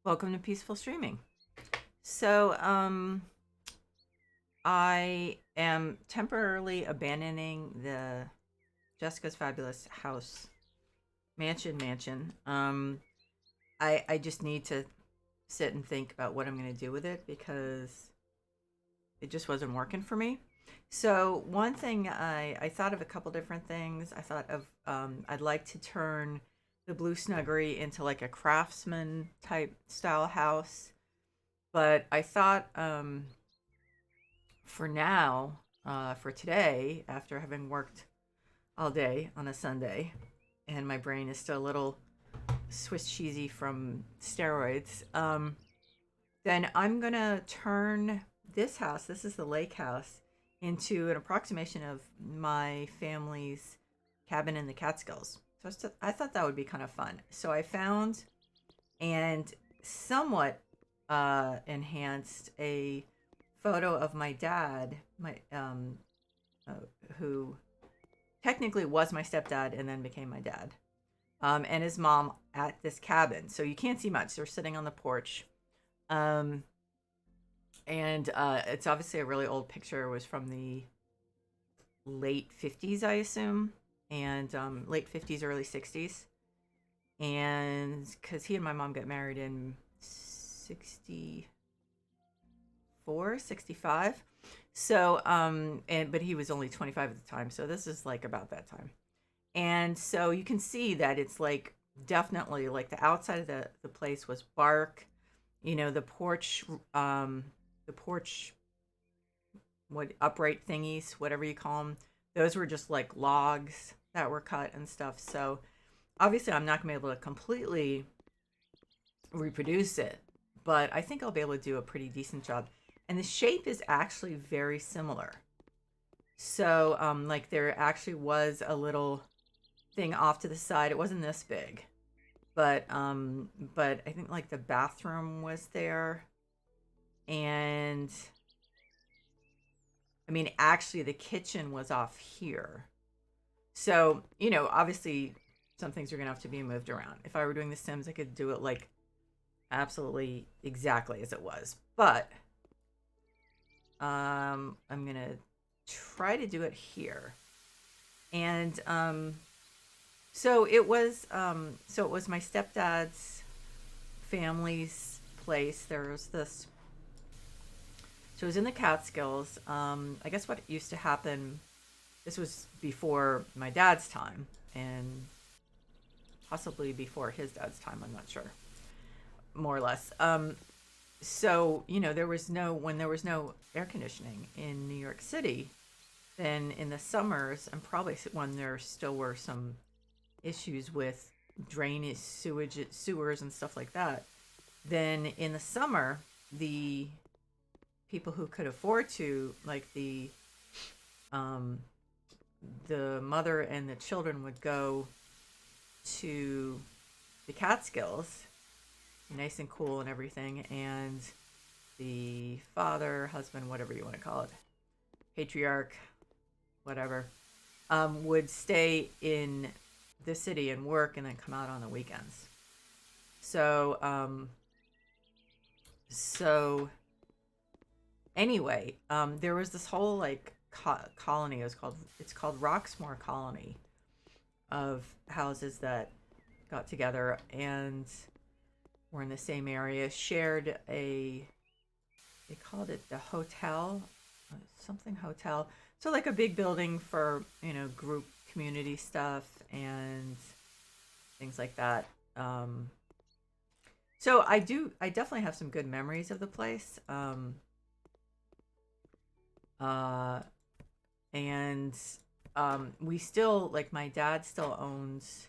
Welcome to Peaceful Streaming. So, I am temporarily abandoning the Jessica's Fabulous House mansion. I just need to sit and think about what I'm going to do with it because it just wasn't working for me. So, one thing I thought of a couple different things. I thought of I'd like to turn the Blue Snuggery into like a craftsman type style house. But I thought for now, for today, after having worked all day on a Sunday, and my brain is still a little Swiss cheesy from steroids, then I'm gonna turn this house. This is the lake house into an approximation of my family's cabin in the Catskills. So I thought that would be kind of fun. So I found and somewhat enhanced a photo of my dad, my uh, who technically was my stepdad and then became my dad, and his mom at this cabin. So you can't see much. They're sitting on the porch, um, and it's obviously a really old picture. It was from the late '50s, I assume, and late '50s, early '60s, and because he and my mom got married in 64, 65. So and but he was only 25 at the time, so this is like about that time. And so you can see that it's like definitely like the outside of the place was bark. The porch, what, upright thingies, whatever you call them, those were just like logs that were cut and stuff. So obviously I'm not gonna be able to completely reproduce it, but I think I'll be able to do a pretty decent job. And the shape is actually very similar. So, like there actually was a little thing off to the side. It wasn't this big, but I think like the bathroom was there, and I mean actually the kitchen was off here. So, obviously some things are gonna have to be moved around. If I were doing The Sims, I could do it like absolutely exactly as it was. But I'm gonna try to do it here. And so it was my stepdad's family's place. There was this, so it was in the Catskills. I guess what used to happen, this was before my dad's time and possibly before his dad's time, I'm not sure, more or less. So there was no, when there was no air conditioning in New York City, then in the summers, and probably when there still were some issues with drainage, sewers and stuff like that, then in the summer, the people who could afford to, like um the mother and the children, would go to the Catskills, nice and cool and everything, and the father, husband, whatever you want to call it, patriarch, whatever, would stay in the city and work and then come out on the weekends. So anyway, there was this whole like colony. It's called Roxmore Colony, of houses that got together and were in the same area, shared a, they called it the hotel, something hotel. So like a big building for, group community stuff and things like that. So I definitely have some good memories of the place. Uh, and we still, like, my dad still owns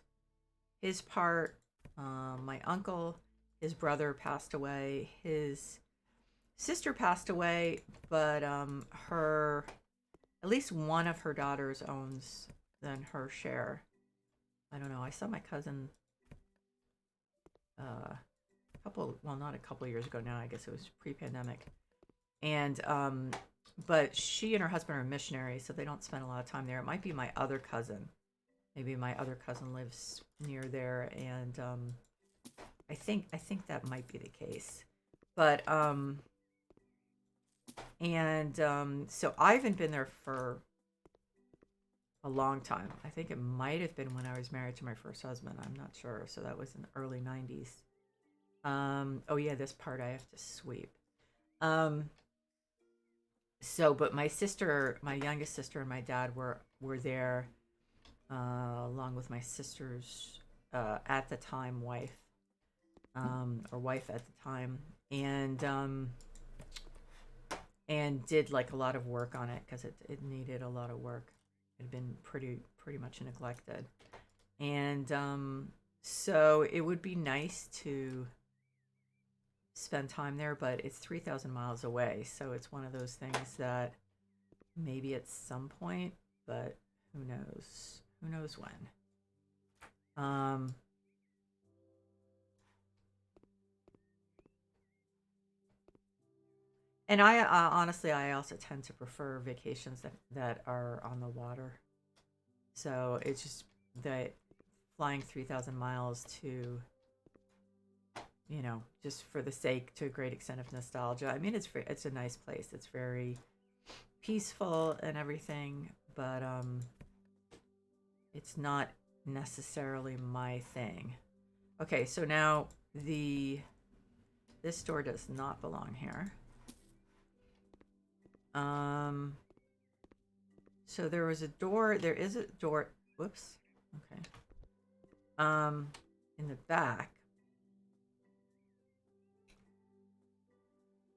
his part. My uncle, his brother passed away. His sister passed away, but her, at least one of her daughters owns then her share. I don't know. I saw my cousin not a couple years ago now. I guess it was pre-pandemic, and but she and her husband are missionaries, so they don't spend a lot of time there. It might be my other cousin. Maybe my other cousin lives near there, and I think that might be the case. But so I haven't been there for a long time. I think it might have been when I was married to my first husband. I'm not sure. So that was in the early 90s. Oh yeah, this part I have to sweep. Um, but my sister, my youngest sister, and my dad were there, along with my sister's at the time wife, or wife at the time, and did like a lot of work on it because it needed a lot of work. It had been pretty much neglected, and so it would be nice to spend time there, but it's 3,000 miles away, so it's one of those things that maybe at some point, but who knows? Who knows when? Um, and I honestly, I also tend to prefer vacations that are on the water. So it's just that flying 3,000 miles to, just for the sake, to a great extent of nostalgia. I mean, it's a nice place. It's very peaceful and everything, but it's not necessarily my thing. Okay, so now this door does not belong here. Um, so there is a door. Whoops. Okay. In the back.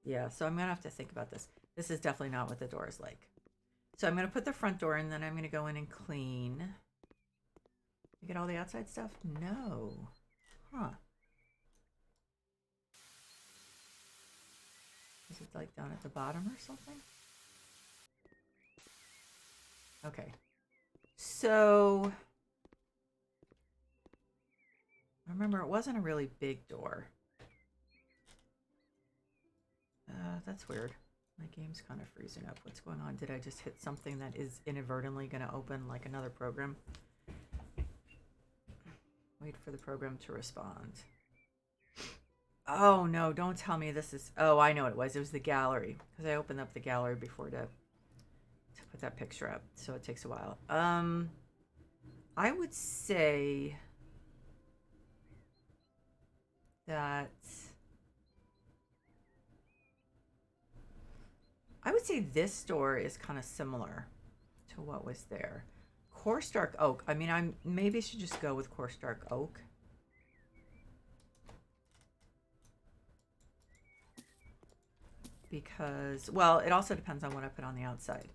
Yeah, so I'm gonna have to think about this. This is definitely not what the door is like. So I'm gonna put the front door in, then I'm gonna go in and clean. You get all the outside stuff? No. Huh. Is it like down at the bottom or something? Okay. So remember, it wasn't a really big door. That's weird. My game's kind of freezing up. What's going on? Did I just hit something that is inadvertently going to open like another program? Wait for the program to respond. Oh no, don't tell me this is... Oh, I know what it was. It was the gallery. Because I opened up the gallery before to put that picture up. So it takes a while. I would say that... I would say this door is kind of similar to what was there. Coarse dark oak. I mean, maybe I should just go with coarse dark oak. Because, well, it also depends on what I put on the outside.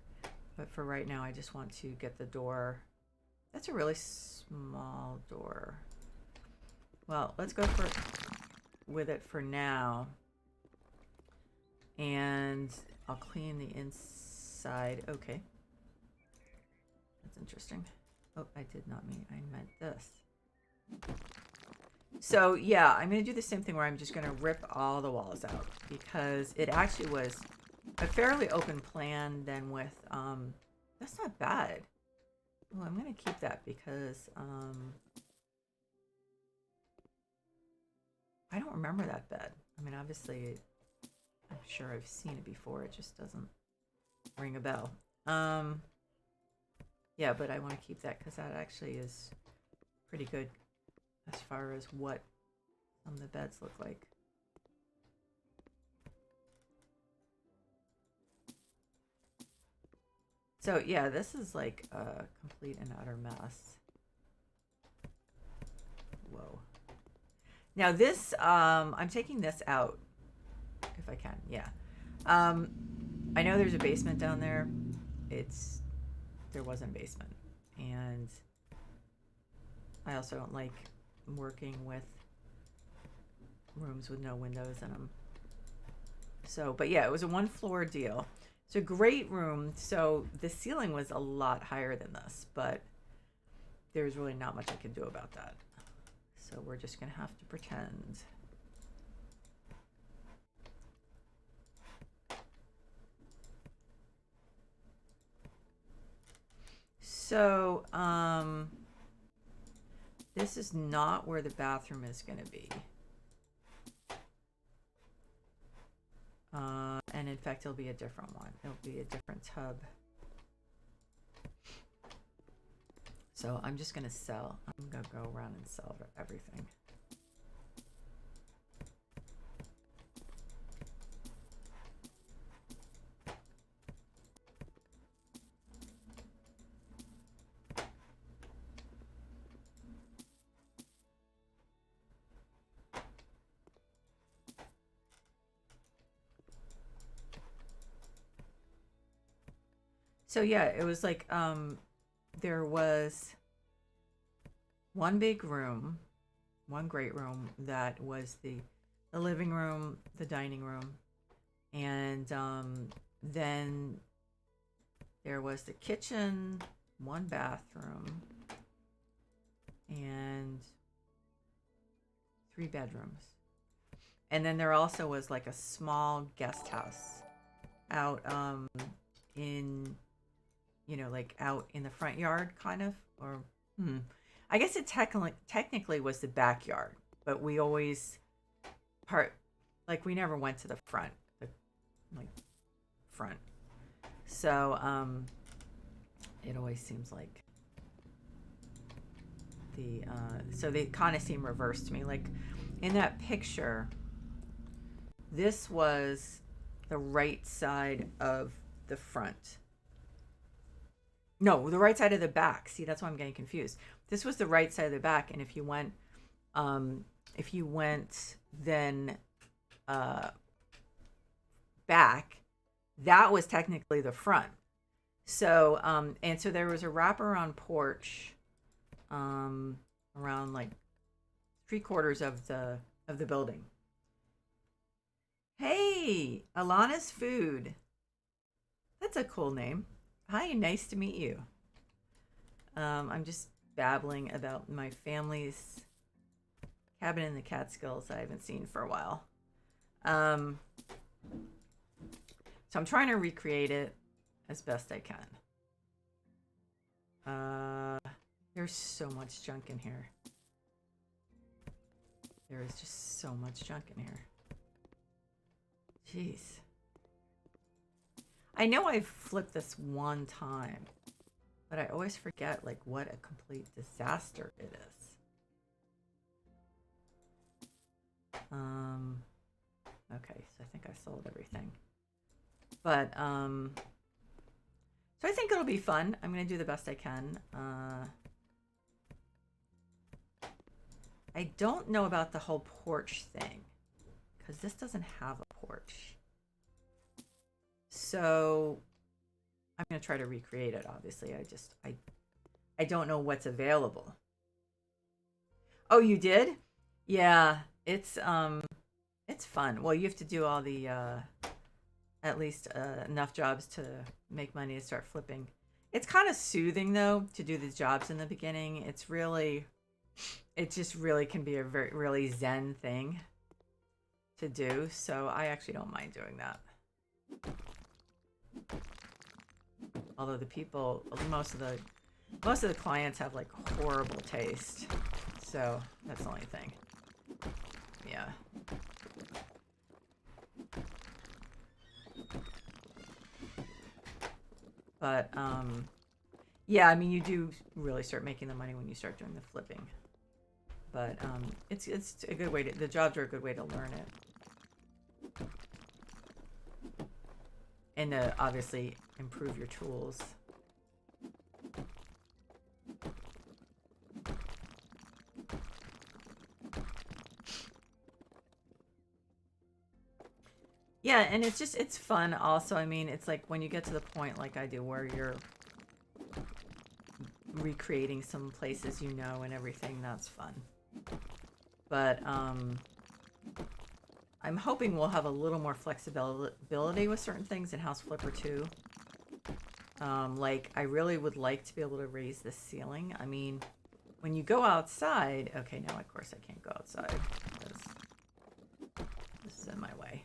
But for right now, I just want to get the door. That's a really small door. Well, let's go with it for now. And I'll clean the inside. Okay. That's interesting. Oh, I did not mean, I meant this. So yeah, I'm going to do the same thing where I'm just going to rip all the walls out because it actually was a fairly open plan then with, that's not bad. Oh, I'm going to keep that because, I don't remember that bed. I mean, obviously, I'm sure I've seen it before. It just doesn't ring a bell. Yeah, but I want to keep that because that actually is pretty good as far as what some of the beds look like. So yeah, this is like a complete and utter mess. Whoa. Now this, I'm taking this out if I can. Yeah. I know there's a basement down there. There wasn't a basement, and I also don't like working with rooms with no windows in them. So, but yeah, it was a one floor deal. It's a great room. So the ceiling was a lot higher than this, but there's really not much I can do about that. So we're just gonna have to pretend. So, this is not where the bathroom is going to be. And in fact, it'll be a different one. It'll be a different tub. So I'm just going to sell. I'm going to go around and sell everything. So yeah, it was like there was one big room, one great room that was the living room, the dining room, and then there was the kitchen, one bathroom, and 3 bedrooms. And then there also was like a small guest house out in, you know, like out in the front yard kind of, or I guess it technically was the backyard, but we always we never went to the front, front. So it always seems like so they kind of seem reversed to me. Like in that picture, this was the right side of the front. No, the right side of the back. See, that's why I'm getting confused. This was the right side of the back, and if you went then back, that was technically the front. So and so there was a wraparound porch around like 3/4 of the building. Hey, Alana's Food. That's a cool name. Hi, nice to meet you. I'm just babbling about my family's cabin in the Catskills I haven't seen for a while. So I'm trying to recreate it as best I can. There's so much junk in here. There is just so much junk in here. Jeez. I know I've flipped this one time, but I always forget like what a complete disaster it is. Okay, so I think I sold everything. But so I think it'll be fun. I'm gonna do the best I can. I don't know about the whole porch thing because this doesn't have a porch. So I'm going to try to recreate it. Obviously, I don't know what's available. Oh, you did? Yeah, it's fun. Well, you have to do all the at least enough jobs to make money to start flipping. It's kind of soothing though to do the jobs in the beginning. It just really can be a really zen thing to do. So I actually don't mind doing that. Although most of the clients have like horrible taste. So that's the only thing. Yeah. But yeah, I mean you do really start making the money when you start doing the flipping. But it's a good way the jobs are a good way to learn it. And to obviously improve your tools. Yeah, and it's fun also. I mean, it's like when you get to the point like I do where you're recreating some places you know and everything, that's fun. But I'm hoping we'll have a little more flexibility with certain things in House Flipper 2. Like, I really would like to be able to raise the ceiling. I mean, when you go outside... Okay, now, of course, I can't go outside because this is in my way.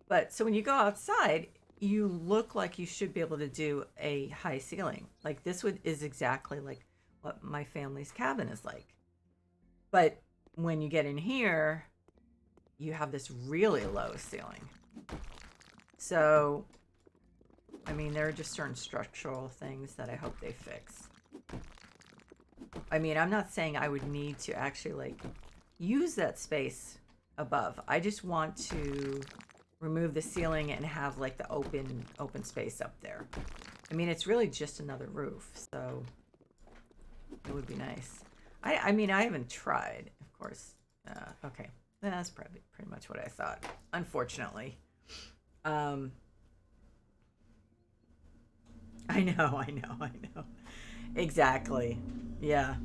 But, so when you go outside, you look like you should be able to do a high ceiling. Like, this is exactly like what my family's cabin is like. But when you get in here... you have this really low ceiling. So, I mean, there are just certain structural things that I hope they fix. I mean, I'm not saying I would need to actually like use that space above. I just want to remove the ceiling and have like the open space up there. I mean, it's really just another roof, so it would be nice. I mean, I haven't tried, of course. Okay, that's probably pretty much what I thought. Unfortunately, um, I know, I know. Exactly. Yeah.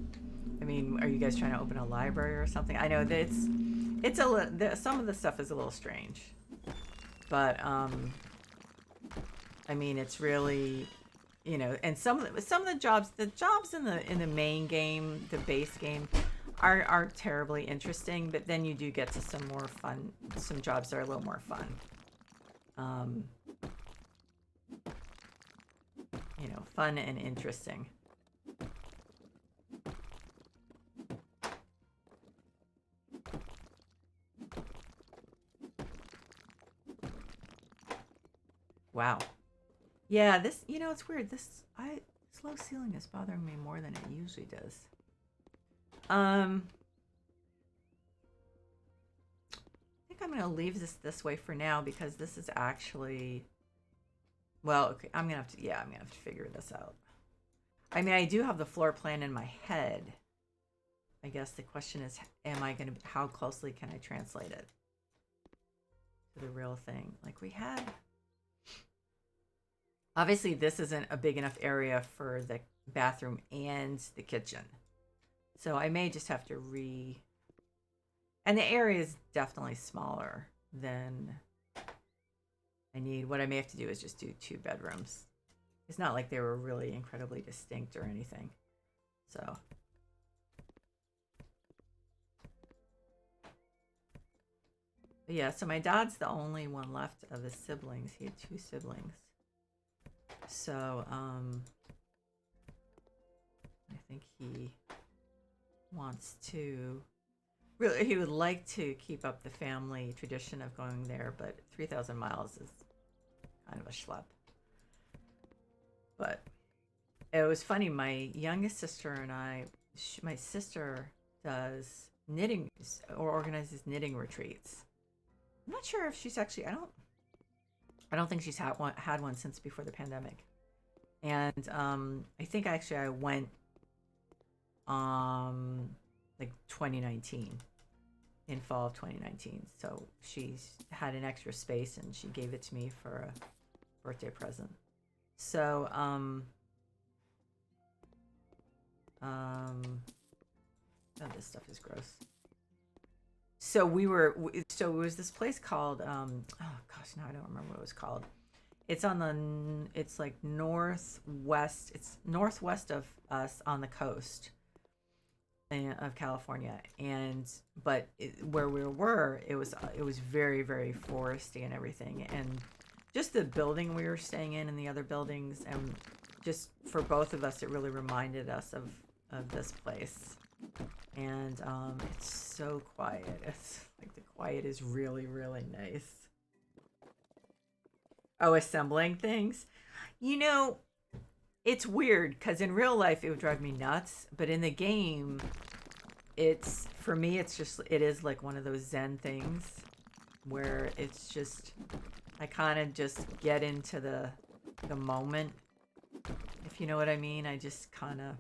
I mean, are you guys trying to open a library or something? I know that it's some of the stuff is a little strange, but I mean, it's really, you know, and some of the jobs in the main game, the base game, aren't terribly interesting. But then you do get to some more fun, some jobs that are a little more fun. Um, you know, fun and interesting. Wow. Yeah, this, you know, it's weird. This low ceiling is bothering me more than it usually does. I think I'm going to leave this way for now because this is actually, well, okay, I'm going to have to, yeah, I'm going to have to figure this out. I mean, I do have the floor plan in my head. I guess the question is, how closely can I translate it to the real thing? Like we had, obviously this isn't a big enough area for the bathroom and the kitchen. So I may just have to and the area is definitely smaller than I need. What I may have to do is just do 2 bedrooms. It's not like they were really incredibly distinct or anything. So. But yeah, so my dad's the only one left of his siblings. He had 2 siblings. So, I think he wants to, really, he would like to keep up the family tradition of going there, but 3,000 miles is kind of a schlep. But it was funny, my youngest sister and my sister does knitting or organizes knitting retreats. I'm not sure if she's actually, I don't think she's had one since before the pandemic. And I think actually I went like 2019, in fall of 2019. So she's had an extra space and she gave it to me for a birthday present. So oh, this stuff is gross. So so it was this place called oh gosh, now I don't remember what it was called. It's like northwest. It's northwest of us on the coast of California, where we were, it was very very foresty and everything, and just the building we were staying in and the other buildings, and just for both of us, it really reminded us of this place. And it's so quiet. It's like the quiet is really really nice. Oh, assembling things. You know, it's weird because in real life it would drive me nuts, but in the game, it's for me. It is like one of those Zen things where it's just I kind of just get into the moment, if you know what I mean. I just kind of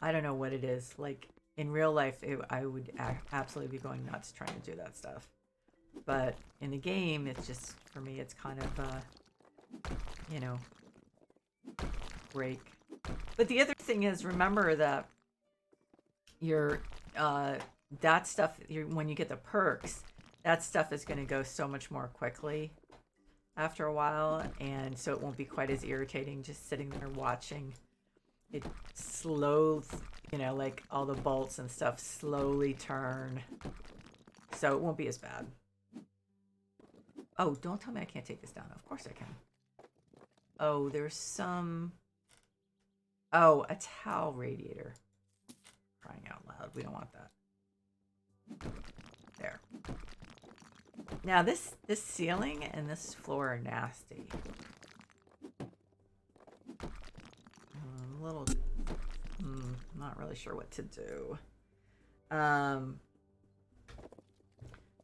I don't know what it is. Like in real life, I would absolutely be going nuts trying to do that stuff. But in the game, it's just, for me, it's kind of, you know, break. But the other thing is, remember that your, that stuff, when you get the perks, that stuff is going to go so much more quickly after a while. And so it won't be quite as irritating just sitting there watching it slow, you know, like all the bolts and stuff slowly turn. So it won't be as bad. Oh, don't tell me I can't take this down. Of course I can. Oh, there's some... Oh, a towel radiator. Crying out loud. We don't want that. There. Now this ceiling and this floor are nasty. I'm a little, not really sure what to do. So I'm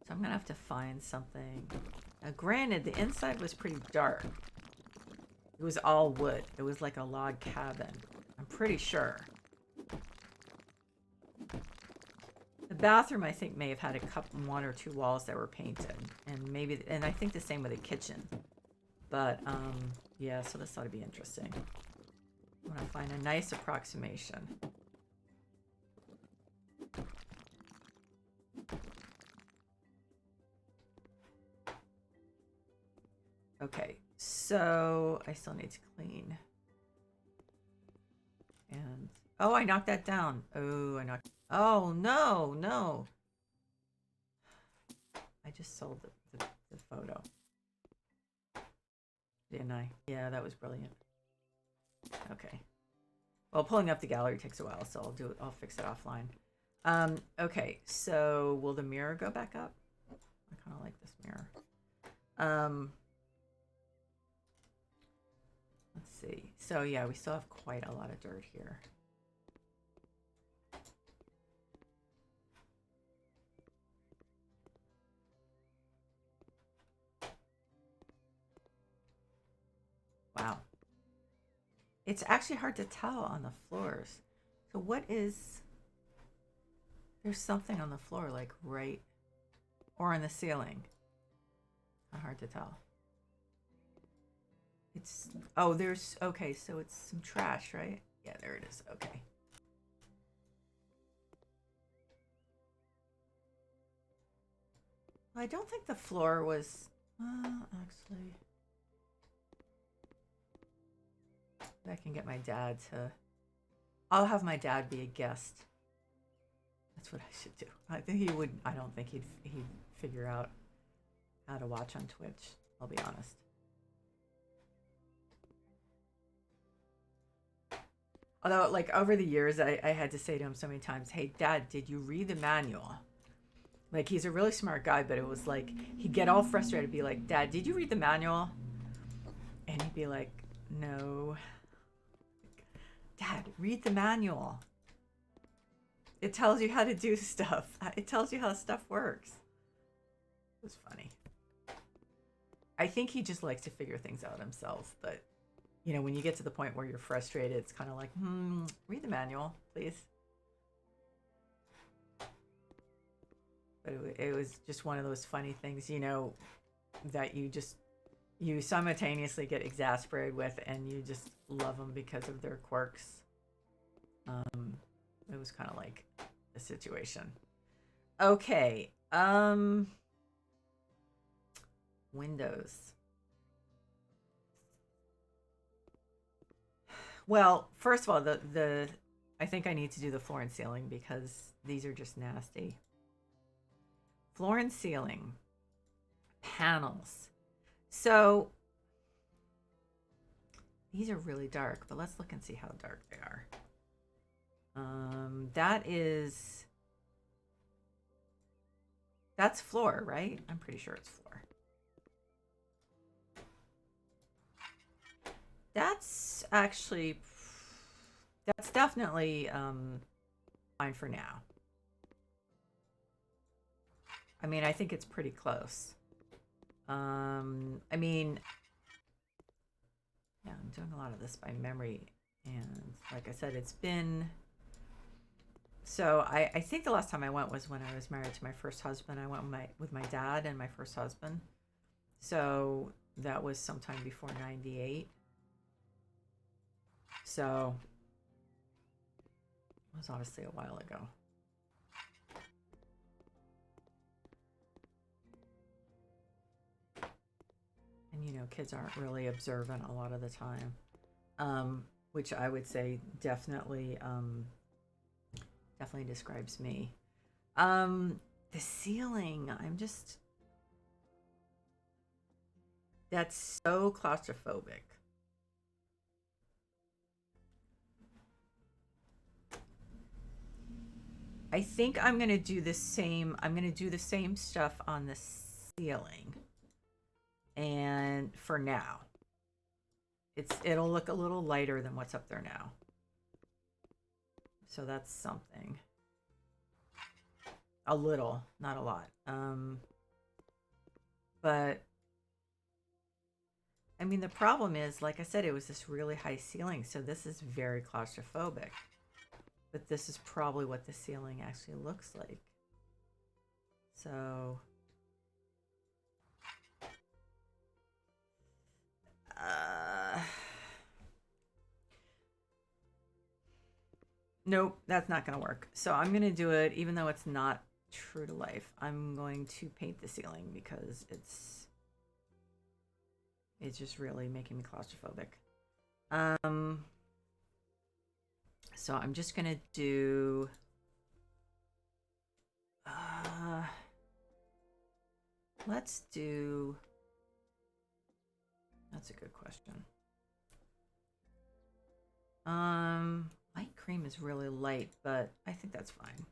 gonna have to find something. Now, granted, the inside was pretty dark. It was all wood. It was like a log cabin. I'm pretty sure. The bathroom, I think, may have had one or two walls that were painted, and I think the same with the kitchen. But yeah, so this ought to be interesting. I'm gonna find a nice approximation. Okay, so I still need to clean. And oh, I knocked that down. Oh, oh no, no. I just sold the photo. Didn't I? Yeah, that was brilliant. Okay. Well, pulling up the gallery takes a while, so I'll fix it offline. Okay, so will the mirror go back up? I kind of like this mirror. Let's see. So yeah, we still have quite a lot of dirt here. Wow. It's actually hard to tell on the floors. So what is... There's something on the floor, like right... Or on the ceiling. Not hard to tell. It's... Oh, there's... Okay, so it's some trash, right? Yeah, there it is. Okay. I don't think the floor was... actually... I can get my dad to... I'll have my dad be a guest. That's what I should do. I think he would... I don't think he'd figure out how to watch on Twitch. I'll be honest. Although, like, over the years, I had to say to him so many times, hey, Dad, did you read the manual? Like, he's a really smart guy, but it was like, he'd get all frustrated, be like, Dad, did you read the manual? And he'd be like, no. Dad, read the manual. It tells you how to do stuff. It tells you how stuff works. It was funny. I think he just likes to figure things out himself, but, you know, when you get to the point where you're frustrated, it's kind of like, read the manual, please. But it was just one of those funny things, you know, that you simultaneously get exasperated with, and you just love them because of their quirks. It was kind of like a situation. Okay. Windows. Well, first of all, I think I need to do the floor and ceiling because these are just nasty. Floor and ceiling. Panels. So these are really dark, but let's look and see how dark they are. That's floor, right? I'm pretty sure it's floor. That's definitely fine for now. I mean, I think it's pretty close. I mean, yeah, I'm doing a lot of this by memory, and like I said, it's been... So I think the last time I went was when I was married to my first husband. I went with my dad and my first husband. So that was sometime before 98. So it was obviously a while ago. And, you know, kids aren't really observant a lot of the time, which I would say definitely describes me. The ceiling, that's so claustrophobic. I think I'm going to do the same stuff on the ceiling. And for now, it'll look a little lighter than what's up there now. So that's something. A little, not a lot. But I mean, the problem is, like I said, it was this really high ceiling, so this is very claustrophobic. But this is probably what the ceiling actually looks like. So, nope, that's not going to work. So I'm going to do it, even though it's not true to life. I'm going to paint the ceiling because it's just really making me claustrophobic. So I'm just going to do... let's do... That's a good question. Light cream is really light, but I think that's fine.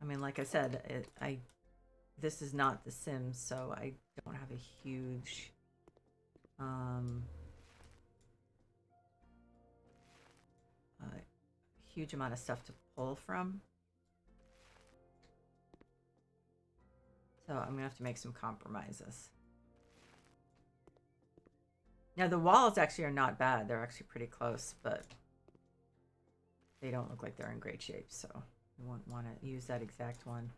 I mean, like I said, this is not The Sims, so I don't have a huge huge amount of stuff to pull from. So I'm gonna have to make some compromises. Now the walls actually are not bad. They're actually pretty close, but they don't look like they're in great shape. So you won't want to use that exact one.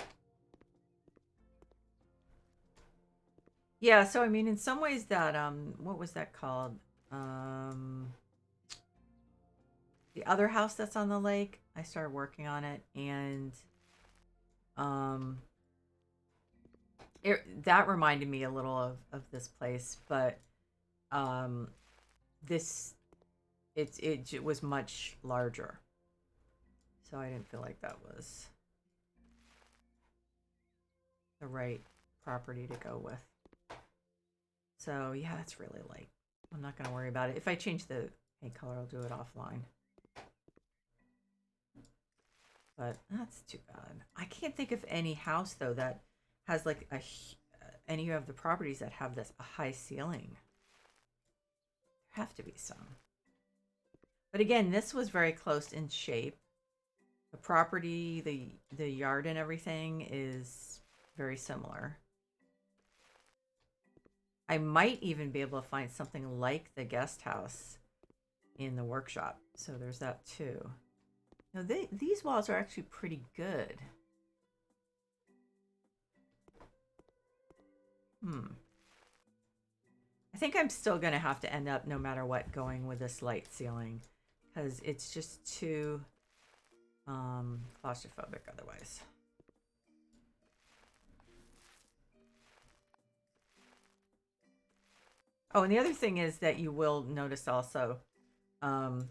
Yeah, so I mean, in some ways that, what was that called? The other house that's on the lake, I started working on it, and that reminded me a little of this place, but it was much larger, so I didn't feel like that was the right property to go with. So yeah, that's really light. I'm not going to worry about it. If I change the paint color, I'll do it offline. But that's too bad. I can't think of any house, though, that has like any of the properties that have a high ceiling. There have to be some. But again, this was very close in shape. The property, the yard and everything is very similar. I might even be able to find something like the guest house in the workshop. So there's that too. Now these walls are actually pretty good. I think I'm still going to have to end up, no matter what, going with this light ceiling, because it's just too claustrophobic otherwise. Oh, and the other thing is that you will notice also, Alana's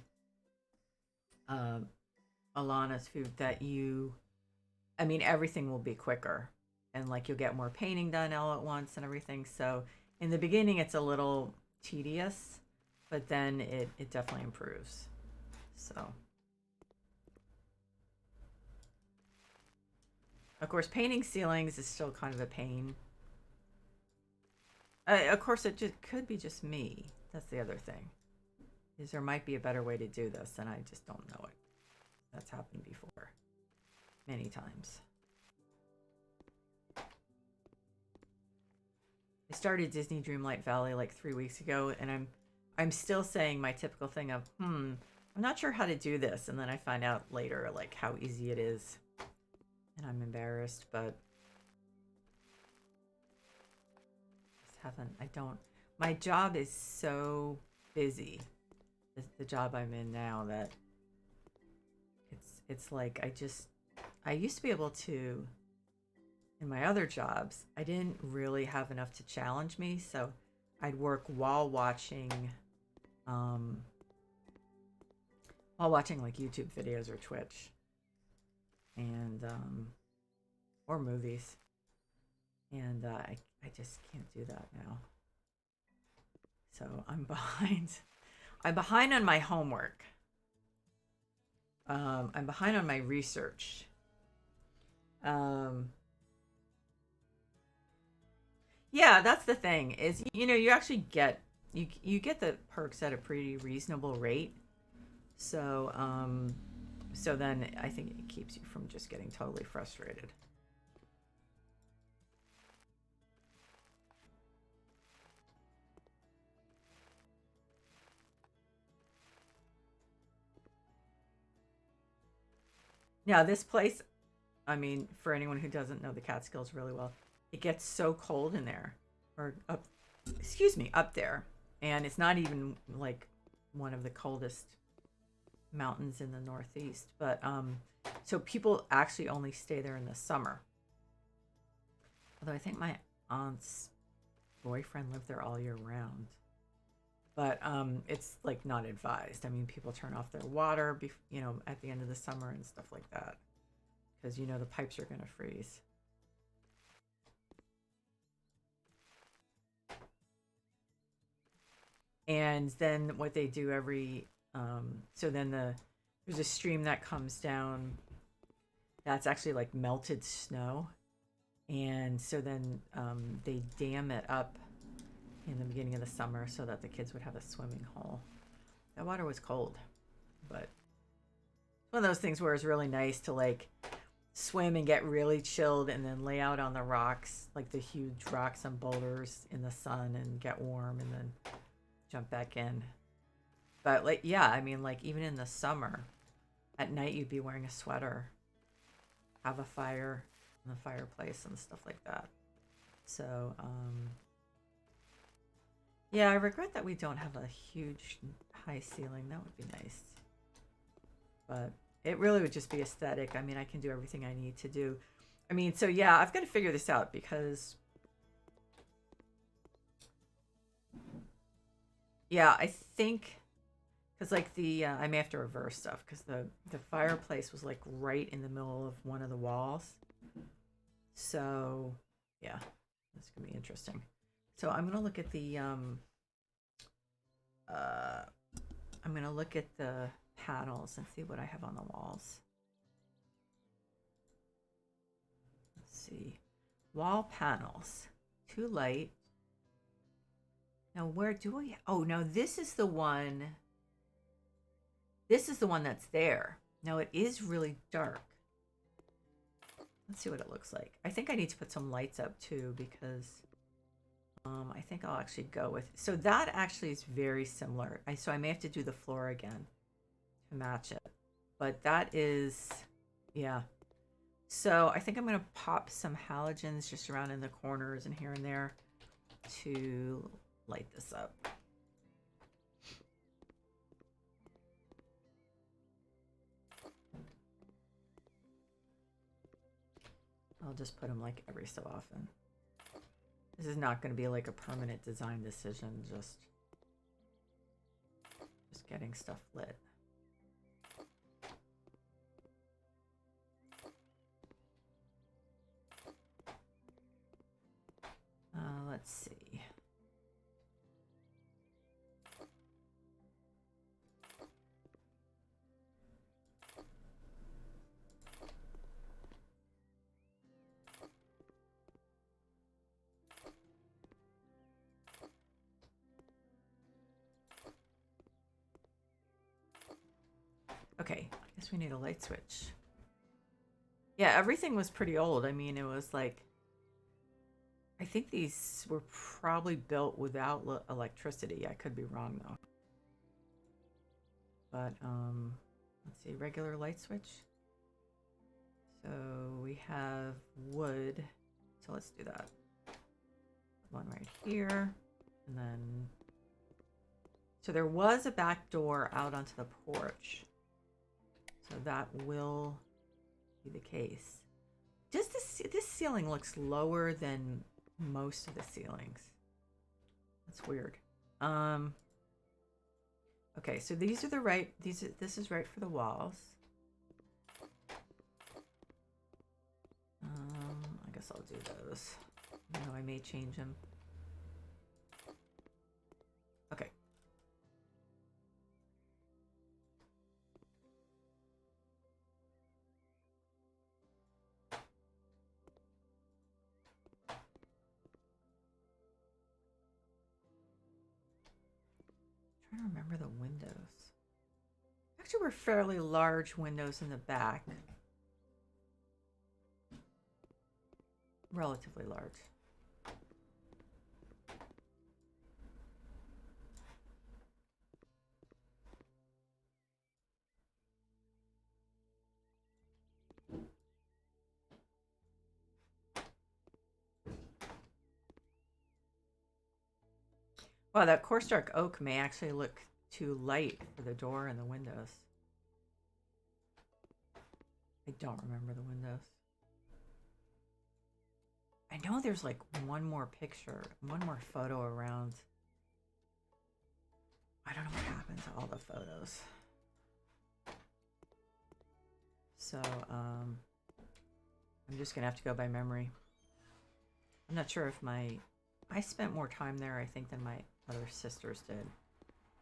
food, that I mean, everything will be quicker, and like you'll get more painting done all at once and everything. So in the beginning, it's a little tedious, but then it definitely improves. So, of course, painting ceilings is still kind of a pain. Of course, it could be just me. That's the other thing. Is there might be a better way to do this, and I just don't know it. That's happened before. Many times. I started Disney Dreamlight Valley like 3 weeks ago, and I'm still saying my typical thing of, I'm not sure how to do this, and then I find out later like how easy it is. And I'm embarrassed, but my job is so busy, the job I'm in now, that it's like I used to be able to, in my other jobs, I didn't really have enough to challenge me, so I'd work while watching like YouTube videos or Twitch, and or movies, and I just can't do that now. So I'm behind. I'm behind on my homework. I'm behind on my research. Yeah, that's the thing is, you actually get you get the perks at a pretty reasonable rate. So, so then I think it keeps you from just getting totally frustrated. Now, this place, I mean, for anyone who doesn't know the Catskills really well, it gets so cold in there, or up, excuse me, up there, and it's not even like one of the coldest mountains in the Northeast. But so people actually only stay there in the summer. Although I think my aunt's boyfriend lived there all year round. But it's like not advised. I mean, people turn off their water, at the end of the summer and stuff like that, because the pipes are gonna freeze. And then what they do so then there's a stream that comes down that's actually like melted snow, and so then they dam it up in the beginning of the summer so that the kids would have a swimming hole. That water was cold, but one of those things where it's really nice to like swim and get really chilled and then lay out on the rocks, like the huge rocks and boulders in the sun, and get warm and then jump back in. But like, yeah, I mean, like even in the summer, at night you'd be wearing a sweater, have a fire in the fireplace and stuff like that. So, yeah, I regret that we don't have a huge high ceiling. That would be nice. But it really would just be aesthetic. I mean, I can do everything I need to do. I mean, so yeah, I've got to figure this out because, yeah, I think, because like I may have to reverse stuff because the fireplace was like right in the middle of one of the walls. So, yeah, that's gonna be interesting. So I'm gonna look at uh, I'm gonna look at the panels and see what I have on the walls. Let's see, wall panels, too light. Now where do we? Oh no, this is the one. This is the one that's there. Now it is really dark. Let's see what it looks like. I think I need to put some lights up too because I think I'll actually go with. So that actually is very similar. So I may have to do the floor again to match it. But that is, yeah. So I think I'm going to pop some halogens just around in the corners and here and there to light this up. I'll just put them like every so often. This is not going to be like a permanent design decision, just getting stuff lit. Let's see. Okay, I guess we need a light switch. Yeah, everything was pretty old. I mean, it was like, I think these were probably built without electricity. I could be wrong though. But let's see, regular light switch. So we have wood. So let's do that. One right here, and then. So there was a back door out onto the porch. So that will be the case. Just this ceiling looks lower than most of the ceilings. That's weird. Okay, so these are the right. This is right for the walls. I guess I'll do those. You know, I may change them. Okay. trying to remember the windows. Actually, were fairly large windows in the back. Relatively large. Wow, that coarse dark oak may actually look too light for the door and the windows. I don't remember the windows. I know there's like one more picture, one more photo around. I don't know what happened to all the photos. So, I'm just gonna have to go by memory. I'm not sure if I spent more time there, I think, than my other sisters did.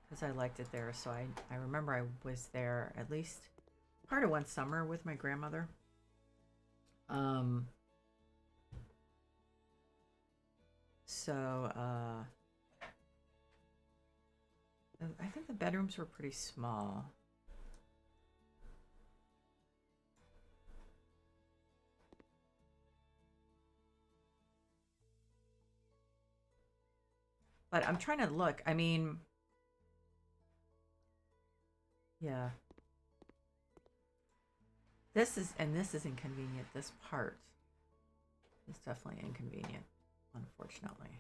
Because I liked it there, so I remember I was there at least part of one summer with my grandmother. So, I think the bedrooms were pretty small. But I'm trying to look. I mean, yeah. This is inconvenient. This part is definitely inconvenient, unfortunately.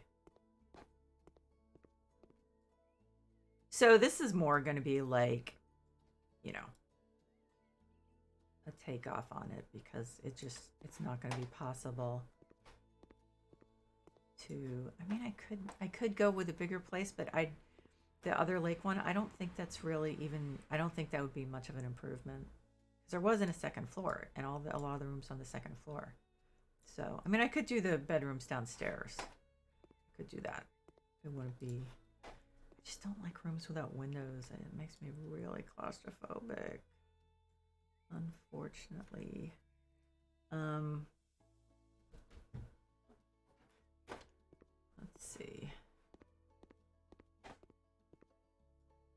So this is more going to be like, you know, a takeoff on it because it's not going to be possible to, I mean, I could go with a bigger place, but the other lake one, I don't think that's really even, I don't think that would be much of an improvement. Because there wasn't a second floor and a lot of the rooms on the second floor. So, I mean, I could do the bedrooms downstairs. I could do that. It wouldn't be, I just don't like rooms without windows. And it makes me really claustrophobic. Unfortunately. Let's see.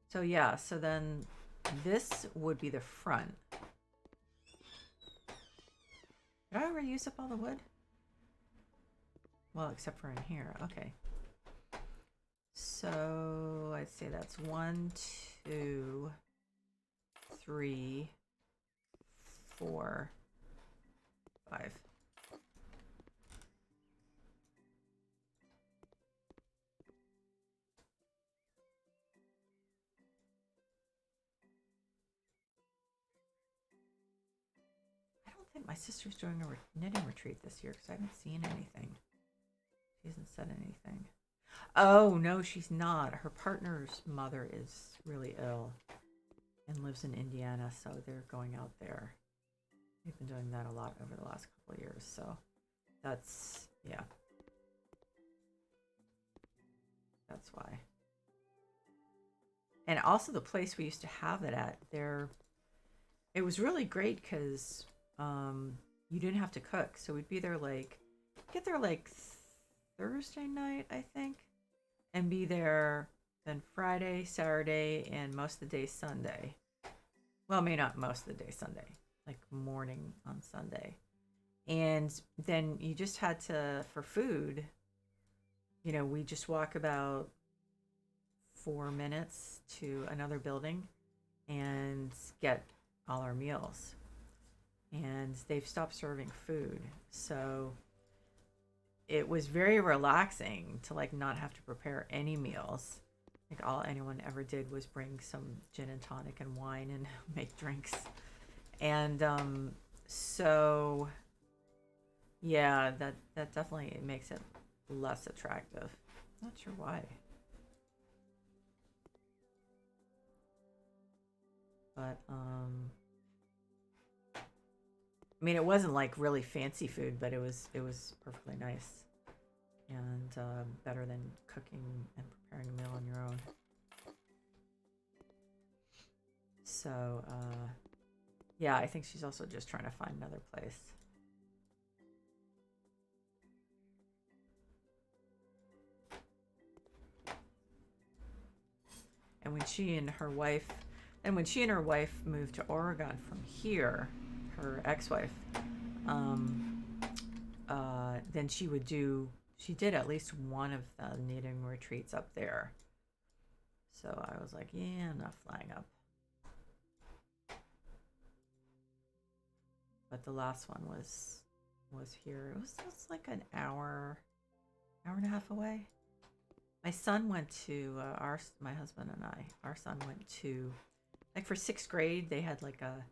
So yeah, so then this would be the front. Did I already use up all the wood? Well, except for in here. Okay. So I'd say that's 1, 2, 3, 4, 5. I don't think my sister's doing a knitting retreat this year because I haven't seen anything. She hasn't said anything. Oh, no, she's not. Her partner's mother is really ill and lives in Indiana, so they're going out there. They've been doing that a lot over the last couple of years, so that's, yeah. That's why. And also the place we used to have it at, it was really great because you didn't have to cook. So we'd be there get there like Thursday night, I think, and be there then Friday, Saturday, and most of the day Sunday. Well, maybe not most of the day Sunday, like morning on Sunday. And then you just had to, for food, we just walk about 4 minutes to another building and get all our meals. And they've stopped serving food. So it was very relaxing to not have to prepare any meals. Like all anyone ever did was bring some gin and tonic and wine and make drinks. And so yeah, that definitely makes it less attractive. Not sure why. But I mean, it wasn't like really fancy food, but it was perfectly nice and better than cooking and preparing a meal on your own. So yeah, I think she's also just trying to find another place. and when she and her wife, moved to Oregon from here, her ex-wife, um, then she did at least one of the knitting retreats up there. So I was like, yeah, I'm not flying up. But the last one was here. It was like an hour and a half away. My son went to my husband and our son went to, like, for 6th grade, they had like a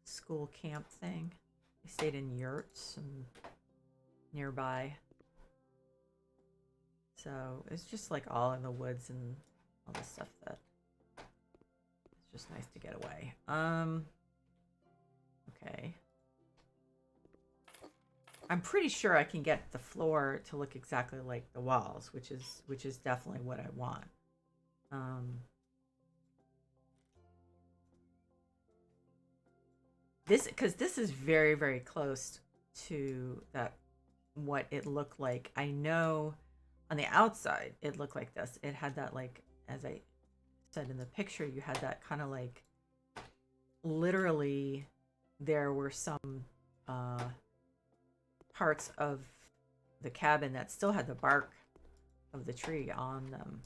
school camp thing. They stayed in yurts and nearby. So it's just like all in the woods and all this stuff that it's just nice to get away. Okay. I'm pretty sure I can get the floor to look exactly like the walls, which is definitely what I want. This is very, very close to what it looked like. I know on the outside it looked like this. It had that, like, as I said in the picture, you had that kind of like, literally there were some parts of the cabin that still had the bark of the tree on them,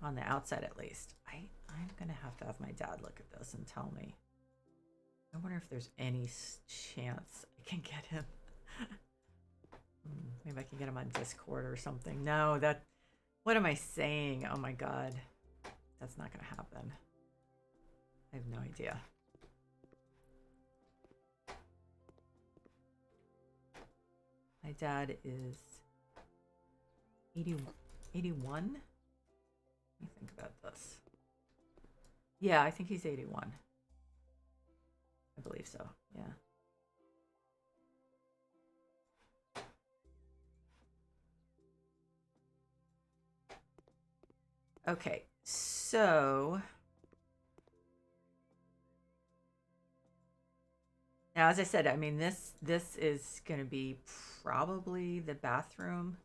on the outside at least. I'm gonna have to have my dad look at this and tell me. I wonder if there's any chance I can get him. Maybe I can get him on Discord or something. No, what am I saying? Oh my god, that's not gonna happen. I have no idea. My dad is 81. Let me think about this. Yeah, I think he's 81. I believe so, yeah. Okay, so now, as I said, I mean, this is going to be probably the bathroom.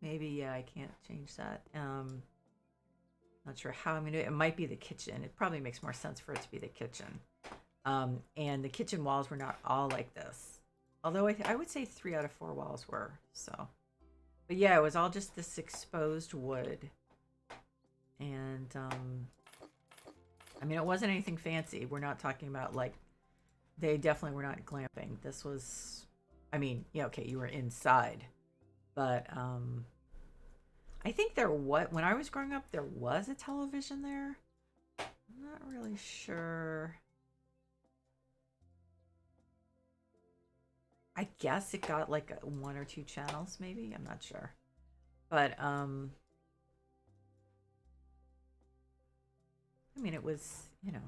Maybe, yeah, I can't change that. Not sure how I'm going to do it. It might be the kitchen. It probably makes more sense for it to be the kitchen. And the kitchen walls were not all like this. Although I would say 3 out of 4 walls were, so. But yeah, it was all just this exposed wood. And, I mean, it wasn't anything fancy. We're not talking about, like, they definitely were not glamping. This was, I mean, yeah, okay, you were inside. But, I think when I was growing up, there was a television there. I'm not really sure. I guess it got like 1 or 2 channels, maybe. I'm not sure. But, I mean, it was, you know,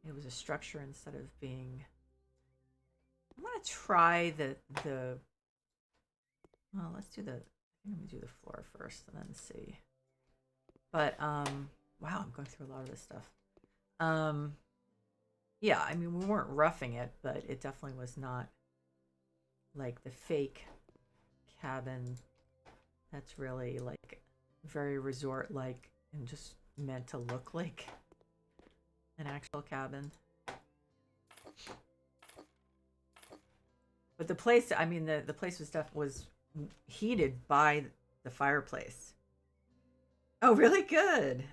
it was a structure instead of being. I'm gonna try well, let's do I'm gonna do the floor first and then see. But wow, I'm going through a lot of this stuff. Yeah, I mean, we weren't roughing it, but it definitely was not like the fake cabin that's really like very resort like and just meant to look like an actual cabin. But the place, I mean, the place was heated by the fireplace. Oh, really? Good.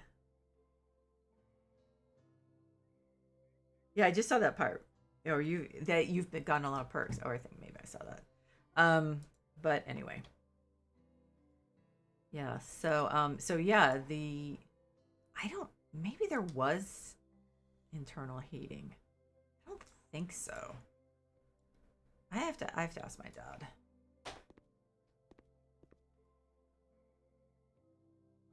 Yeah, I just saw that part. Or you've gotten a lot of perks. Oh, I think maybe I saw that. But anyway. Yeah, so yeah, maybe there was internal heating. I don't think so. I have to ask my dad.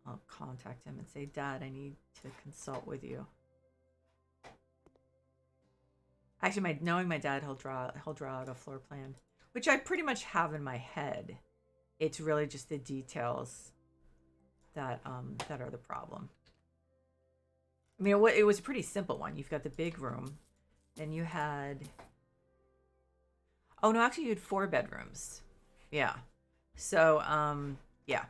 I'll contact him and say, Dad, I need to consult with you. Actually, knowing my dad, he'll draw out a floor plan, which I pretty much have in my head. It's really just the details that are the problem. I mean, it was a pretty simple one. You've got the big room, then you had. Oh no, actually, you had 4 bedrooms. Yeah. So yeah.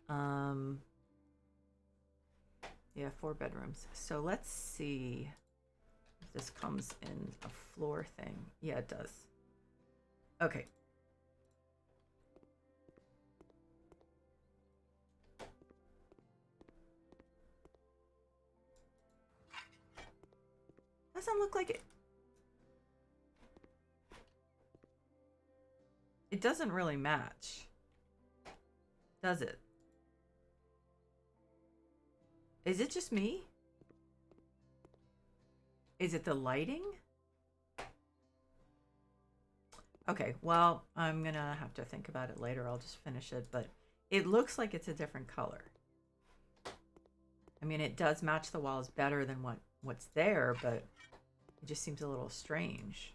Um, yeah, 4 bedrooms. So let's see if this comes in a floor thing. Yeah, it does. Okay. Doesn't look like it. It doesn't really match, does it? Is it just me? Is it the lighting? Okay, well, I'm gonna have to think about it later. I'll just finish it, but it looks like it's a different color. I mean, it does match the walls better than what's there, but it just seems a little strange.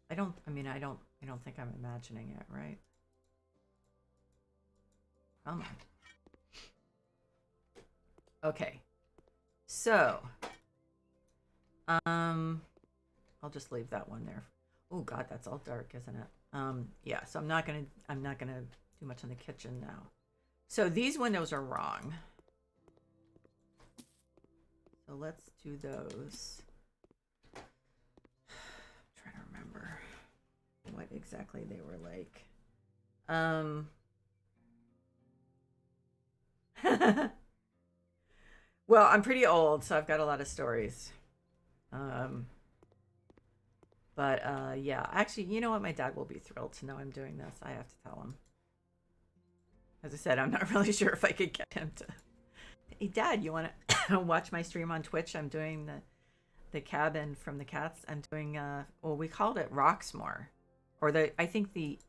I don't think I'm imagining it, right? Come on. Okay. So, I'll just leave that one there. Oh God, that's all dark, isn't it? Yeah, so I'm not gonna do much in the kitchen now. So these windows are wrong. So let's do those. I'm trying to remember what exactly they were like. Well, I'm pretty old, so I've got a lot of stories. But yeah, actually, you know what? My dad will be thrilled to know I'm doing this. I have to tell him. As I said, I'm not really sure if I could get him to. Hey, Dad, you want to watch my stream on Twitch? I'm doing the cabin from the cats. I'm doing well, we called it Roxmoor, or I think the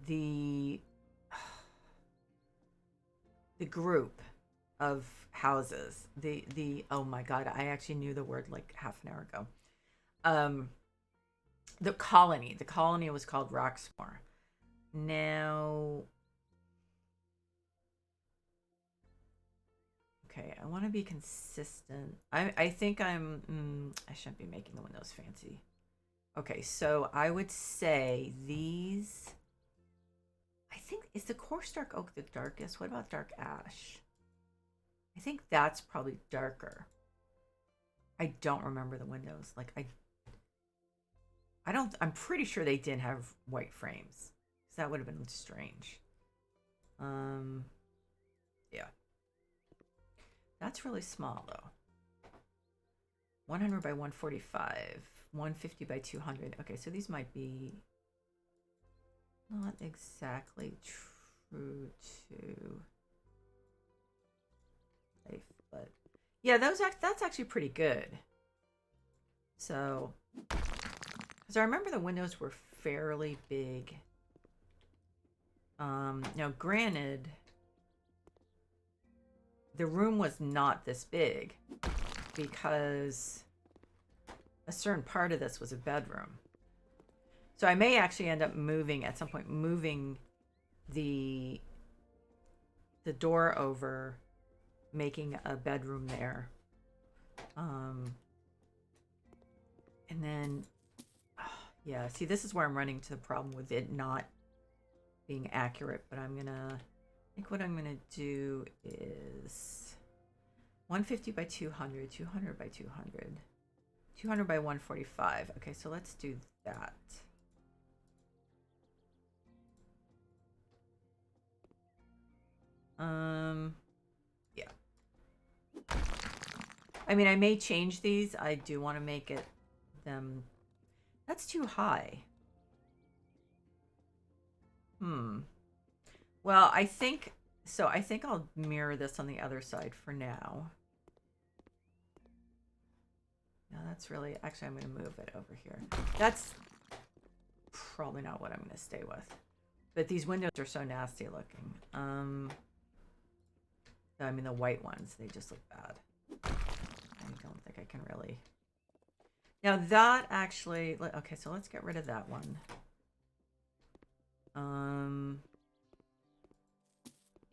the group of houses. The oh my God, I actually knew the word like half an hour ago. The colony. The colony was called Roxmoor. Now, okay, I want to be consistent. I think I shouldn't be making the windows fancy. Okay, so I would say these. I think, is the coarse dark oak the darkest? What about dark ash? I think that's probably darker. I don't remember the windows. Like I'm pretty sure they didn't have white frames. Because that would have been strange. Yeah. That's really small though. 100 by 145, 150 by 200. Okay, so these might be not exactly true to life, but yeah, that's actually pretty good. So, because I remember the windows were fairly big. Now granted, the room was not this big because a certain part of this was a bedroom. So I may actually end up moving at some point, moving the door over, making a bedroom there. And then, yeah, see, this is where I'm running to the problem with it not being accurate, but I think what I'm gonna do is 150 by 200, 200 by 200, 200 by 145. Okay, so let's do that. Yeah. I mean, I may change these. I do want to make it them. That's too high. Well, I think so. I think I'll mirror this on the other side for now. No, that's really, actually, I'm going to move it over here. That's probably not what I'm going to stay with. But these windows are so nasty looking. I mean, the white ones, they just look bad. I don't think I can really. Now that actually, okay, so let's get rid of that one.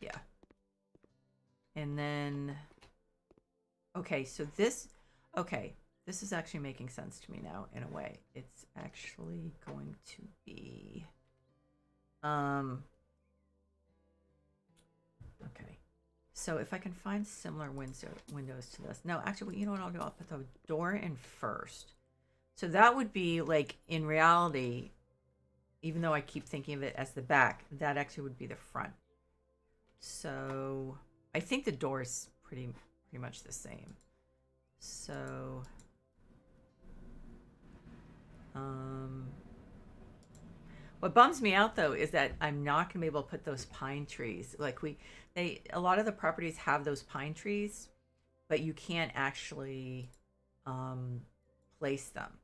Yeah. And then, okay, so this, okay. this is actually making sense to me now in a way. It's actually going to be okay. So if I can find similar windows to this. No, actually, you know what I'll do? I'll put the door in first. So that would be like, in reality, even though I keep thinking of it as the back, that actually would be the front. So I think the door is pretty much the same. So what bums me out though is that I'm not gonna be able to put those pine trees. Like a lot of the properties have those pine trees, but you can't actually place them.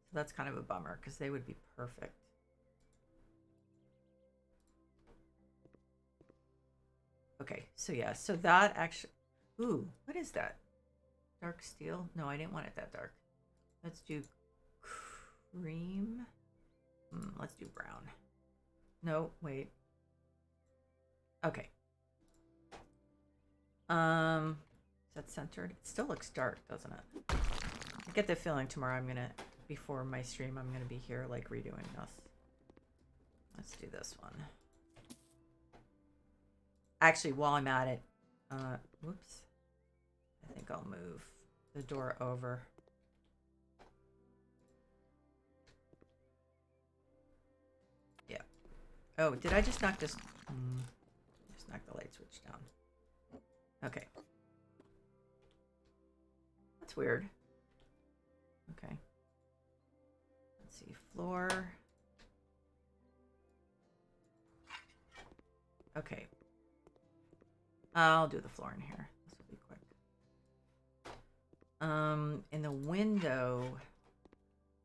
So that's kind of a bummer because they would be perfect. Okay, so yeah, so that actually, ooh, what is that? Dark steel? No, I didn't want it that dark. Let's do cream. Let's do brown. No, wait. Okay. Is that centered? It still looks dark, doesn't it? I get the feeling tomorrow before my stream, I'm gonna be here like redoing this. Let's do this one. Actually, while I'm at it, whoops. I think I'll move the door over. Yeah. Oh, did I just knock this? Just knock the light switch down. Okay. That's weird. Okay. Let's see. Floor. Okay. I'll do the floor in here. This will be quick. In the window,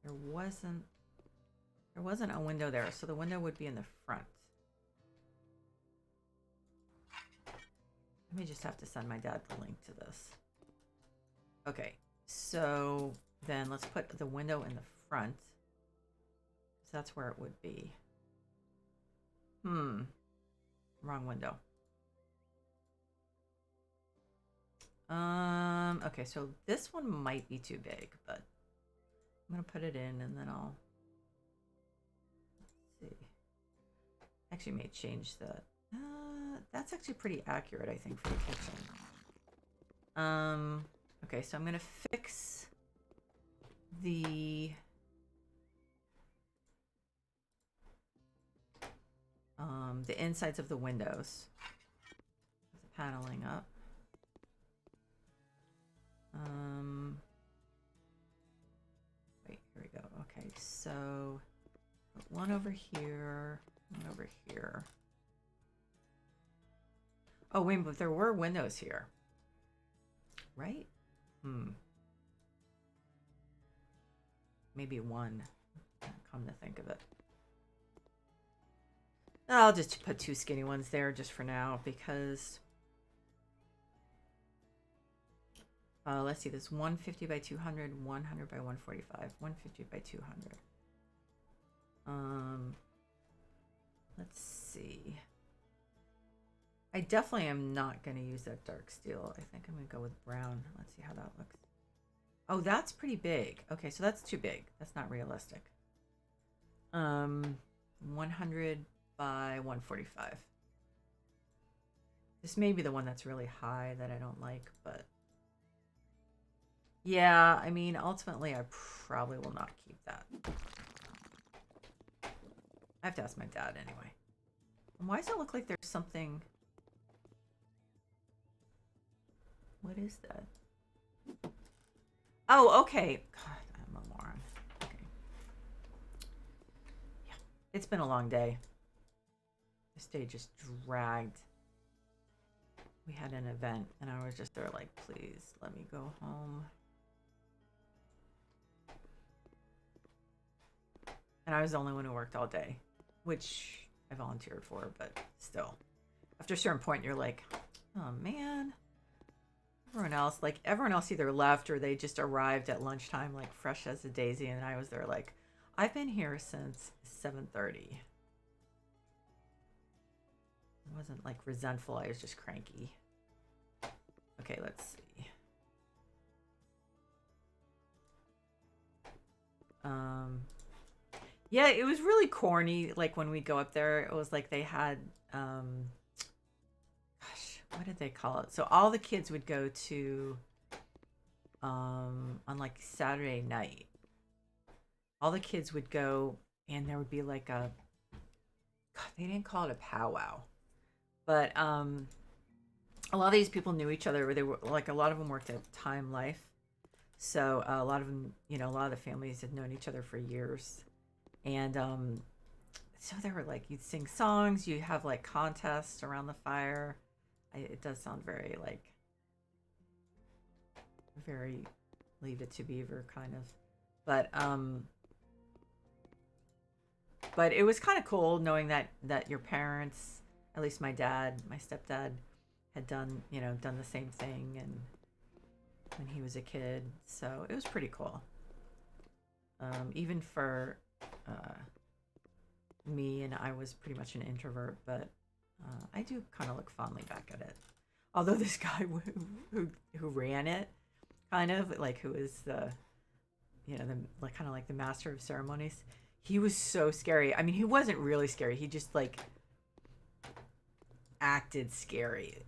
there wasn't a window there, so the window would be in the front. I may just have to send my dad the link to this. Okay, so then let's put the window in the front. So that's where it would be. Wrong window. Okay, so this one might be too big, but I'm gonna put it in and then I'll see. Actually may change the that's actually pretty accurate, I think, for the kitchen. Okay, so I'm gonna fix the insides of the windows. The paneling up. Wait, here we go. Okay, so one over here, one over here. Oh, wait, but there were windows here, right? Maybe one, come to think of it. I'll just put two skinny ones there just for now because let's see, this 150 by 200, 100 by 145, 150 by 200. Let's see. I definitely am not going to use that dark steel. I think I'm going to go with brown. Let's see how that looks. Oh, that's pretty big. Okay, so that's too big. That's not realistic. 100 by 145. This may be the one that's really high that I don't like, but yeah, I mean, ultimately, I probably will not keep that. I have to ask my dad anyway. And why does it look like there's something? What is that? Oh, okay. God, I'm a moron. Okay. Yeah, it's been a long day. This day just dragged. We had an event, and I was just there like, please, let me go home. And I was the only one who worked all day, which I volunteered for, but still. After a certain point, you're like, oh, man. Everyone else either left or they just arrived at lunchtime like fresh as a daisy, and I was there like, I've been here since 7:30. I wasn't like resentful, I was just cranky. Okay, let's see. Um, yeah, it was really corny. Like when we go up there, it was like they had, um, gosh, what did they call it? So all the kids would go to, on like Saturday night, all the kids would go and there would be like God, they didn't call it a powwow, but a lot of these people knew each other. They were like a lot of them worked at Time Life, so a lot of them, a lot of the families had known each other for years, and so they were like you'd sing songs, you have like contests around the fire. It does sound very like very Leave It to Beaver kind of, but it was kind of cool knowing that your parents, at least my dad, my stepdad, had done the same thing and when he was a kid. So it was pretty cool. Even for uh, me, and I was pretty much an introvert, but I do kind of look fondly back at it. Although this guy who ran it, kind of like who is the like kind of like the master of ceremonies, he was so scary. I mean, he wasn't really scary. He just like acted scary.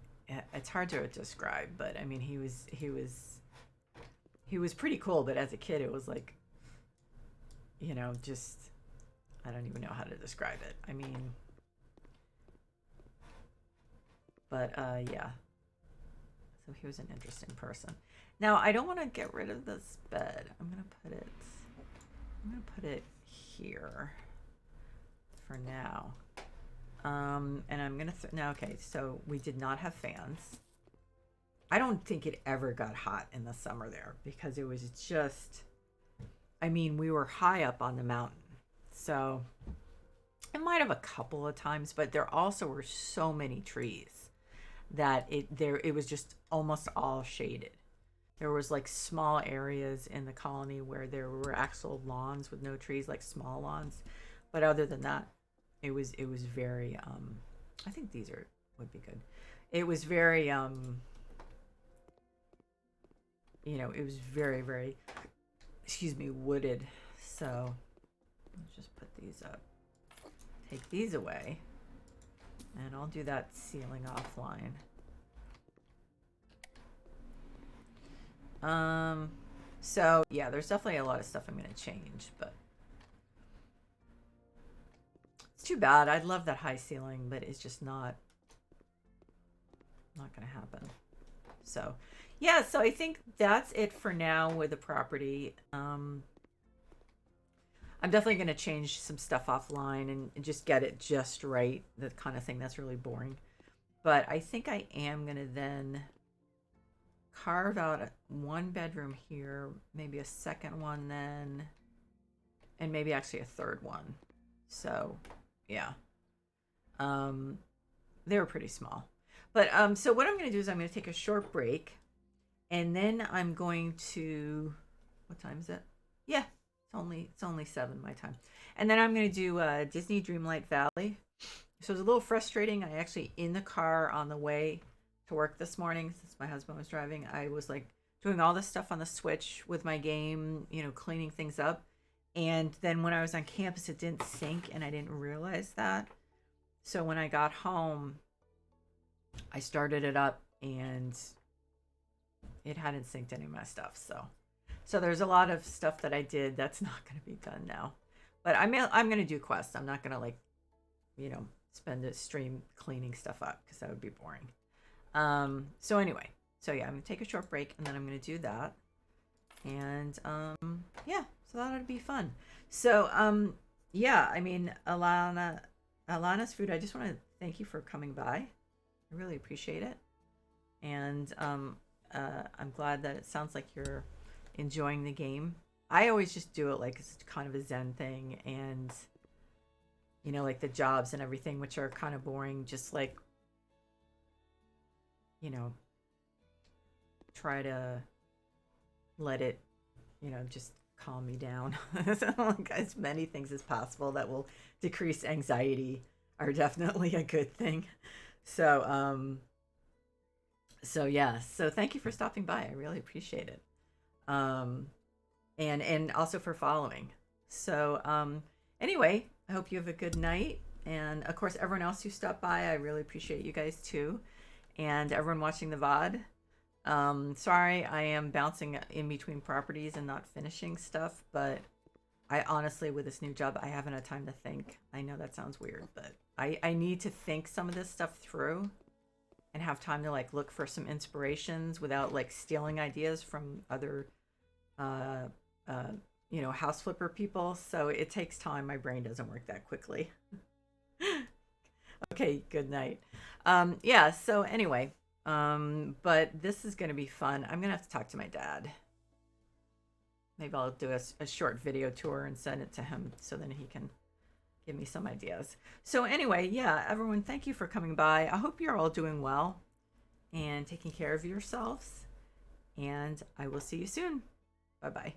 It's hard to describe, but I mean, he was pretty cool. But as a kid, it was like, just I don't even know how to describe it. I mean, but yeah. So he was an interesting person. Now I don't want to get rid of this bed. I'm gonna put it here for now. And I'm gonna now. Okay, so we did not have fans. I don't think it ever got hot in the summer there because it was just. I mean, we were high up on the mountain, so it might have a couple of times, but there also were so many trees that it was just almost all shaded. There was like small areas in the colony where there were actual lawns with no trees, like small lawns, but other than that, it was very I think these are would be good. It was very it was very very excuse me wooded. So let's just put these up. Take these away. And I'll do that ceiling offline. So yeah, there's definitely a lot of stuff I'm gonna change, but it's too bad. I'd love that high ceiling, but it's just not gonna happen. So yeah, so I think that's it for now with the property. I'm definitely gonna change some stuff offline and just get it just right. The kind of thing that's really boring. But I think I am gonna then carve out one bedroom here, maybe a second one then, and maybe actually a third one. So yeah, um, they were pretty small. But so what I'm going to do is I'm going to take a short break, and then I'm going to. What time is it? Yeah, it's only 7 my time, and then I'm going to do Disney Dreamlight Valley. So it was a little frustrating. I actually in the car on the way to work this morning, since my husband was driving, I was like doing all this stuff on the Switch with my game, cleaning things up. And then when I was on campus, it didn't sync, and I didn't realize that. So when I got home, I started it up, and it hadn't synced any of my stuff. So there's a lot of stuff that I did that's not going to be done now. But I'm going to do quests. I'm not going to spend a stream cleaning stuff up because that would be boring. So anyway, so yeah, I'm gonna take a short break and then I'm gonna do that. And yeah, so that would be fun. So yeah, I mean, Alana's food, I just want to thank you for coming by. I really appreciate it. And I'm glad that it sounds like you're enjoying the game. I always just do it like it's kind of a zen thing, and like the jobs and everything, which are kind of boring, just like try to let it, just calm me down. Like as many things as possible that will decrease anxiety are definitely a good thing. So yeah, so thank you for stopping by. I really appreciate it. And also for following. So, anyway, I hope you have a good night. And of course, everyone else who stopped by, I really appreciate you guys too. And everyone watching the VOD. Sorry, I am bouncing in between properties and not finishing stuff, but I honestly, with this new job, I haven't had time to think. I know that sounds weird, but I need to think some of this stuff through and have time to like look for some inspirations without like stealing ideas from other, uh, uh, house flipper people. So it takes time. My brain doesn't work that quickly. Okay, good night. Yeah, so anyway, but this is going to be fun. I'm going to have to talk to my dad. Maybe I'll do a short video tour and send it to him so then he can give me some ideas. So anyway, yeah, everyone, thank you for coming by. I hope you're all doing well and taking care of yourselves. And I will see you soon. Bye-bye.